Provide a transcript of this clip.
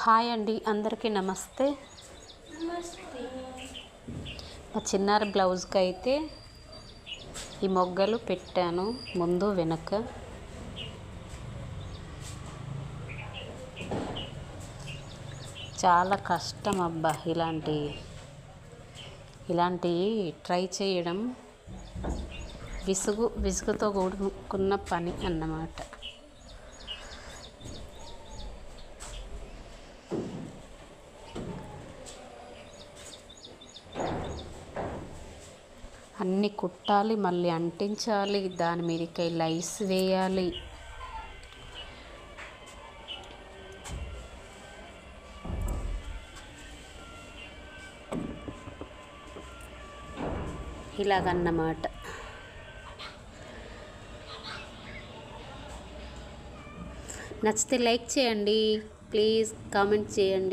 Hi అండి, అందరికీ నమస్తే. నమస్తే. మా చిన్నారి బ్లౌజ్కి అయితే ఈ మొగ్గలు పెట్టాను ముందు వెనక. చాలా కష్టం అబ్బా, ఇలాంటివి ట్రై చేయడం విసుగుతో కూడుకున్న పని అన్నమాట. అన్నీ కుట్టాలి, మళ్ళీ అంటించాలి, దాని మీదకి లైస్ వేయాలి. ఇలాగన్నమాట. నచ్చితే లైక్ చేయండి, ప్లీజ్ కామెంట్ చేయండి.